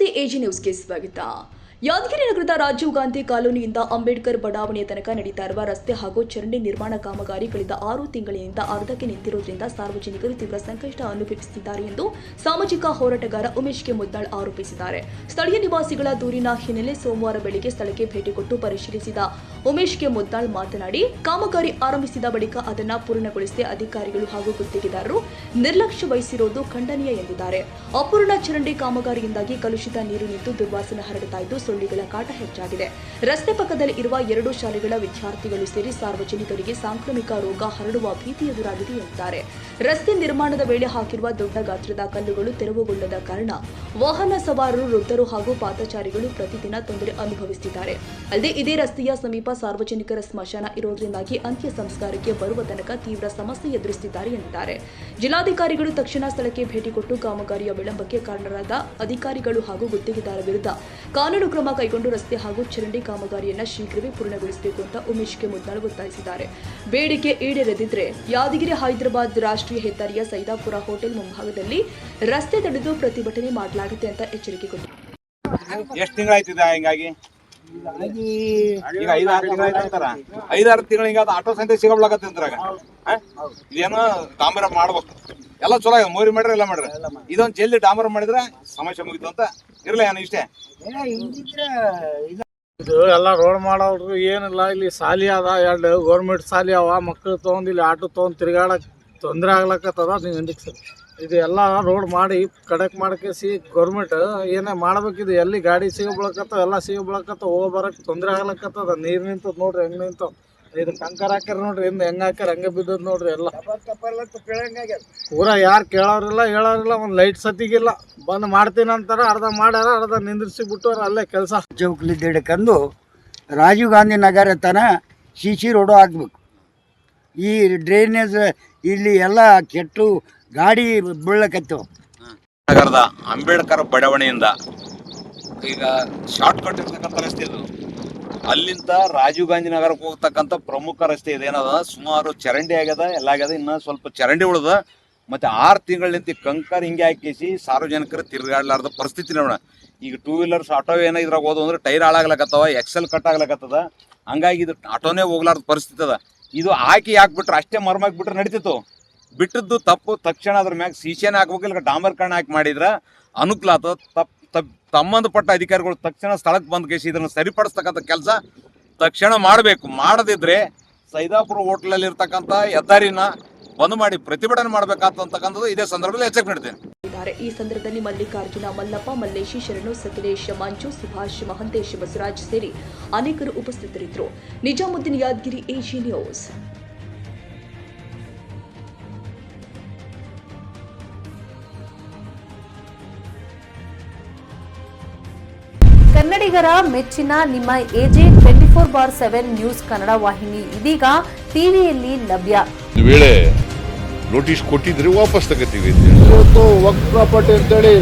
ನಮಸ್ತೆ ಎಜಿ ನ್ಯೂಸ್ಗೆ ಸ್ವಾಗತ. ಯಾದಗಿರಿ ನಗರದ ರಾಜೀವ್ ಗಾಂಧಿ ಕಾಲೋನಿಯಿಂದ ಅಂಬೇಡ್ಕರ್ ಬಡಾವಣೆಯ ತನಕ ನಡೀತಾ ಇರುವ ರಸ್ತೆ ಹಾಗೂ ಚರಂಡಿ ನಿರ್ಮಾಣ ಕಾಮಗಾರಿ ಕಳೆದ 6 ತಿಂಗಳಿನಿಂದ ಅರ್ಧಕ್ಕೆ ನಿಂತಿರುವುದರಿಂದ ಸಾರ್ವಜನಿಕರು ತೀವ್ರ ಸಂಕಷ್ಟ ಅನುಭವಿಸುತ್ತಿದ್ದಾರೆ ಎಂದು ಸಾಮಾಜಿಕ ಹೋರಾಟಗಾರ ಉಮೇಶ್ ಕೆ ಮುದ್ದಾಳ್ ಆರೋಪಿಸಿದ್ದಾರೆ. ಸ್ಥಳೀಯ ನಿವಾಸಿಗಳ ದೂರಿನ ಹಿನ್ನೆಲೆ ಸೋಮವಾರ ಬೆಳಗ್ಗೆ ಸ್ಥಳಕ್ಕೆ ಭೇಟಿ ಕೊಟ್ಟು ಪರಿಶೀಲಿಸಿದ ಉಮೇಶ್ ಕೆ ಮುದ್ದಾಳ್ ಮಾತನಾಡಿ, ಕಾಮಗಾರಿ ಆರಂಭಿಸಿದ ಬಳಿಕ ಅದನ್ನು ಪೂರ್ಣಗೊಳಿಸದೆ ಅಧಿಕಾರಿಗಳು ಹಾಗೂ ಗುತ್ತಿಗೆದಾರರು ನಿರ್ಲಕ್ಷ್ಯ ವಹಿಸಿರುವುದು ಖಂಡನೀಯ ಎಂದಿದ್ದಾರೆ. ಅಪೂರ್ಣ ಚರಂಡಿ ಕಾಮಗಾರಿಯಿಂದಾಗಿ ಕಲುಷಿತ ನೀರು ನಿಂತು ದುರ್ವಾಸನೆ ಹರಡುತ್ತಾ ಇದ್ದು ಸೊಳ್ಳೆಗಳ ಕಾಟ ಹೆಚ್ಚಾಗಿದೆ. ರಸ್ತೆ ಪಕ್ಕದಲ್ಲಿ ಇರುವ 2 ಶಾಲೆಗಳ ವಿದ್ಯಾರ್ಥಿಗಳು ಸೇರಿ ಸಾರ್ವಜನಿಕರಿಗೆ ಸಾಂಕ್ರಾಮಿಕ ರೋಗ ಹರಡುವ ಭೀತಿ ಎದುರಾಗಿದೆ ಎಂದಿದ್ದಾರೆ. ರಸ್ತೆ ನಿರ್ಮಾಣದ ವೇಳೆ ಹಾಕಿರುವ ದೊಡ್ಡ ಗಾತ್ರದ ಕಲ್ಲುಗಳು ತೆರವುಗೊಳ್ಳದ ಕಾರಣ ವಾಹನ ಸವಾರರು, ವೃದ್ಧರು ಹಾಗೂ ಪಾದಚಾರಿಗಳು ಪ್ರತಿದಿನ ತೊಂದರೆ ಅನುಭವಿಸುತ್ತಿದ್ದಾರೆ. ಅಲ್ಲದೆ ಇದೇ ರಸ್ತೆಯ ಸಮೀಪ ಸಾರ್ವಜನಿಕರ ಸ್ಮಶಾನ ಇರೋದ್ರಿಂದಾಗಿ ಅಂತ್ಯ ಸಂಸ್ಕಾರಕ್ಕೆ ಬರುವ ತನಕ ತೀವ್ರ ಸಮಸ್ಯೆ ಎದುರಿಸುತ್ತಿದ್ದಾರೆ ಎಂದಿದ್ದಾರೆ. ಜಿಲ್ಲಾಧಿಕಾರಿಗಳು ತಕ್ಷಣ ಸ್ಥಳಕ್ಕೆ ಭೇಟಿ ಕೊಟ್ಟು ಕಾಮಗಾರಿಯ ವಿಳಂಬಕ್ಕೆ ಕಾರಣರಾದ ಅಧಿಕಾರಿಗಳು ಹಾಗೂ ಗುತ್ತಿಗೆದಾರ ವಿರುದ್ಧ ಕಾನೂನು ಕ್ರಮ ಕೈಗೊಂಡು ರಸ್ತೆ ಹಾಗೂ ಚರಂಡಿ ಕಾಮಗಾರಿಯನ್ನು ಶೀಘ್ರವೇ ಪೂರ್ಣಗೊಳಿಸಬೇಕು ಅಂತ ಉಮೇಶ್ ಕೆ ಮುದ್ದಾಳ್ ಒತ್ತಾಯಿಸಿದ್ದಾರೆ. ಬೇಡಿಕೆ ಈಡೇರದಿದ್ದರೆ ಯಾದಗಿರಿ ಹೈದರಾಬಾದ್ ರಾಷ್ಟ್ರೀಯ ಹೆದ್ದಾರಿಯ ಸೈದಾಪುರ ಹೋಟೆಲ್ ಮುಂಭಾಗದಲ್ಲಿ ರಸ್ತೆ ತಡೆದು ಪ್ರತಿಭಟನೆ ಮಾಡಲಾಗುತ್ತೆ ಅಂತ ಎಚ್ಚರಿಕೆ ಕೊಟ್ಟರು. ಎಷ್ಟು ತಿಂಗಳಾಯ್ತಿದೆ ಹಿಂಗಾಗಿ? ಈಗ 5-6 ತಿಂಗಳಾಯ್ತಂತಾರ. 5-6 ತಿಂಗಳ ಹಿಂಗ ಆಟೋ ಸಂತೆ ಸಿಗಬ್ಲಾಗತ್ತೆ ಅಂತಾಗ ಇದೇನೋ ಡಾಂಬರ ಮಾಡ್ಬೇಕು. ಎಲ್ಲ ಚಲೋ ಆಗಿದೆ, ಮೋರಿ ಮಾಡ್ರಿ ಎಲ್ಲ ಮಾಡ್ರಿ. ಇದೊಂದು ಜಲ್ದಿ ಡಾಂಬರ ಮಾಡಿದ್ರೆ ಸಮಸ್ಯೆ ಮುಗಿತು ಅಂತ ಇರ್ಲಿ. ಏನು ಇಷ್ಟೇ ಇದು ಎಲ್ಲ ರೋಡ್ ಮಾಡೋರು ಏನಿಲ್ಲ. ಇಲ್ಲಿ ಸಾಲಿ ಅದ, 2 ಗೌರ್ಮೆಂಟ್ ಸಾಲಿ ಅವ. ಮಕ್ಕಳು ತೊಗೊಂಡು ಇಲ್ಲಿ ಆಟೋ ತೊಗೊಂಡು ತಿರ್ಗಾಡಕ್ ತೊಂದರೆ ಆಗ್ಲಕ್ಕತ್ತದ. ನೀವು ಇದು ಎಲ್ಲ ರೋಡ್ ಮಾಡಿ ಕಡಕ್ ಮಾಡ್ಕೇಸಿ ಗೌರ್ಮೆಂಟ್ ಏನೇ ಮಾಡ್ಬೇಕಿದು. ಎಲ್ಲಿ ಗಾಡಿ ಸಿಗಬಳಕತ್ತವ, ಎಲ್ಲ ಸಿಗಬಳಕತ್ತವ, ಹೋಗ್ಬರಕ್ಕೆ ತೊಂದರೆ ಆಗ್ಲಕ್ಕತ್ತದ. ನೀರು ನಿಂತದ ನೋಡ್ರಿ, ಹೆಂಗೆ ನಿಂತವ. ಇದು ಕಂಕರ ಹಾಕ್ಯಾರ ನೋಡ್ರಿ, ಹೆಂಗೆ ಹಾಕ್ಯಾರ ಹಂಗೆ ಬಿದ್ದದ್ ನೋಡ್ರಿ. ಎಲ್ಲ ಪೂರಾ ಯಾರು ಕೇಳೋರಿಲ್ಲ ಹೇಳೋರಿಲ್ಲ. ಒಂದು ಲೈಟ್ ಸತಿಗಿಲ್ಲ. ಬಂದ್ ಮಾಡ್ತೀನಿ ಅಂತಾರ, ಅರ್ಧ ಮಾಡ್ಯಾರ, ಅರ್ಧ ನಿಂದ್ರಿಸಿ ಬಿಟ್ಟವ್ರ ಅಲ್ಲೇ ಕೆಲಸ. ಚೌಕ್ಲಿದ್ದ ಹಿಡ್ಕೊಂಡು ರಾಜೀವ್ ಗಾಂಧಿ ನಗರ ತನ CC ರೋಡು ಹಾಕ್ಬೇಕು. ಈ ಡ್ರೈನೇಜ್ ಇಲ್ಲಿ ಎಲ್ಲ ಕೆಟ್ಟು ಗಾಡಿ ಬೀಳಕತ್ತವ. ನಗರದ ಅಂಬೇಡ್ಕರ್ ಬಡಾವಣೆಯಿಂದ ಈಗ ಶಾರ್ಟ್ ಕಟ್ ಇರ್ತಕ್ಕಂಥ ರಸ್ತೆ ಇದು. ಅಲ್ಲಿಂದ ರಾಜೀವ್ ಗಾಂಧಿ ನಗರಕ್ಕೆ ಹೋಗ್ತಕ್ಕಂಥ ಪ್ರಮುಖ ರಸ್ತೆ ಇದೆ. ಏನದ ಸುಮಾರು ಚರಂಡಿ ಆಗ್ಯದ, ಎಲ್ಲ ಆಗ್ಯದ. ಇನ್ನು ಸ್ವಲ್ಪ ಚರಂಡಿ ಉಳಿದ. ಮತ್ತು 6 ತಿಂಗಳಿಂದ ಕಂಕರ್ ಹಿಂಗೆ ಹಾಕಿಸಿ ಸಾರ್ವಜನಿಕರು ತಿರುಗಾಡ್ಲಾರ್ದ ಪರಿಸ್ಥಿತಿ ನೋಡೋಣ. ಈಗ 2 ವೀಲರ್ಸ್ ಆಟೋ ಏನೋ ಇದ್ರಾಗ ಹೋದು ಅಂದ್ರೆ ಟೈರ್ ಹಾಳಾಗ್ಲಕತ್ತವ, ಎಕ್ಸೆಲ್ ಕಟ್ ಆಗ್ಲಕತ್ತದ. ಹಂಗಾಗಿ ಇದು ಆಟೋನೇ ಹೋಗ್ಲಾರ್ದ ಪರಿಸ್ಥಿತಿ ಅದ. ಇದು ಹಾಕ್ಬಿಟ್ರೆ ಅಷ್ಟೇ ಮರ್ಮಾಕ್ಬಿಟ್ರೆ ನಡೀತಿತ್ತು. ಬಿಟ್ಟದ್ದು ತಪ್ಪು. ತಕ್ಷಣ ಅದ್ರ ಮ್ಯಾಗ CCನೇ ಹಾಕ್ಬೇಕು, ಇಲ್ಲ ಡಾಂಬರ್ಕರಣ ಹಾಕಿ ಮಾಡಿದ್ರೆ ಅನುಕೂಲ ಆತ. ಸಂಬಂಧಪಟ್ಟ ಅಧಿಕಾರಿಗಳು ತಕ್ಷಣ ಸ್ಥಳಕ್ಕೆ ಬಂದು ಕೇಸಿ ಇದನ್ನು ಸರಿಪಡಿಸ್ತಕ್ಕಂಥ ಕೆಲಸ ತಕ್ಷಣ ಮಾಡಬೇಕು. ಮಾಡದಿದ್ರೆ ಸೈದಾಪುರ ಹೋಟ್ಲಲ್ಲಿ ಇರ್ತಕ್ಕಂಥ ಹೆದ್ದಾರಿನ ಬಂದ್ ಮಾಡಿ ಪ್ರತಿಭಟನೆ ಮಾಡಬೇಕಾಗ್ತಕ್ಕಂಥದ್ದು ಇದೇ ಸಂದರ್ಭದಲ್ಲಿ ಎಚ್ಚರಿಕೆ ನೀಡ್ತೇನೆ. ಈ ಸಂದರ್ಭದಲ್ಲಿ ಮಲ್ಲಿಕಾರ್ಜುನ, ಮಲ್ಲಪ್ಪ, ಮಲ್ಲೇಶಿ, ಶರಣು, ಸಕಲೇಶ್, ಮಂಜು, ಸುಭಾಷ್, ಮಹಂತೇಶ್, ಬಸವರಾಜ್ ಸೇರಿ ಅನೇಕರು ಉಪಸ್ಥಿತರಿದ್ದರು. Nizamuddin, Yadgiri, AG news. ಕನ್ನಡಿಗರ ಮೆಚ್ಚಿನ ನಿಮ್ಮ ಎಜೆ 24/7 ನ್ಯೂಸ್ ಕನ್ನಡ ವಾಹಿನಿ ಇದೀಗ ಟಿವಿಯಲ್ಲಿ ಲಭ್ಯ. ವೇಳೆ ನೋಟಿಸ್ ಕೊಟ್ಟಿದ್ರೆ ವಾಪಸ್ ತಗೋತೀವಿ. ಇವತ್ತು ವಕ್ಫ್ ಪ್ರಾಪರ್ಟಿ ಅಂತೇಳಿ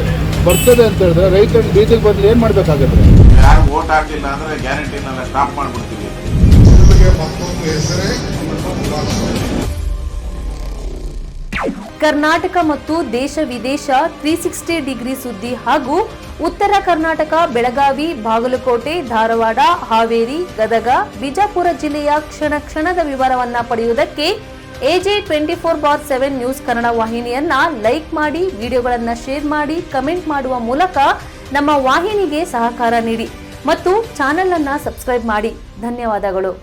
ಬರ್ತದೆ ಅಂತ ಹೇಳಿದ್ರೆ ರೈತರ ಬೀದಿಗೆ ಬಂದು ಏನ್ ಮಾಡ್ಬೇಕಾಗತ್ತೆ? ಯಾರು ವೋಟ್ ಹಾಕಲಿಲ್ಲ ಅಂದ್ರೆ ಗ್ಯಾರಂಟಿನೆಲ್ಲ ಸ್ಟಾಪ್ ಮಾಡ್ಬಿಡ್ತೀವಿ. ಕರ್ನಾಟಕ ಮತ್ತು ದೇಶ ವಿದೇಶ 360 ಡಿಗ್ರಿ ಸುದ್ದಿ ಹಾಗೂ ಉತ್ತರ ಕರ್ನಾಟಕ, ಬೆಳಗಾವಿ, ಬಾಗಲಕೋಟೆ, ಧಾರವಾಡ, ಹಾವೇರಿ, ಗದಗ, ಬಿಜಾಪುರ ಜಿಲ್ಲೆಯ ಕ್ಷಣ ಕ್ಷಣದ ವಿವರವನ್ನ ಪಡೆಯುವುದಕ್ಕೆ ಎಜೆ 24/7 ನ್ಯೂಸ್ ಕನ್ನಡ ವಾಹಿನಿಯನ್ನ ಲೈಕ್ ಮಾಡಿ, ವಿಡಿಯೋಗಳನ್ನ ಶೇರ್ ಮಾಡಿ, ಕಮೆಂಟ್ ಮಾಡುವ ಮೂಲಕ ನಮ್ಮ ವಾಹಿನಿಗೆ ಸಹಕಾರ ನೀಡಿ ಮತ್ತು ಚಾನೆಲ್ ಅನ್ನ ಸಬ್ಸ್ಕ್ರೈಬ್ ಮಾಡಿ. ಧನ್ಯವಾದಗಳು.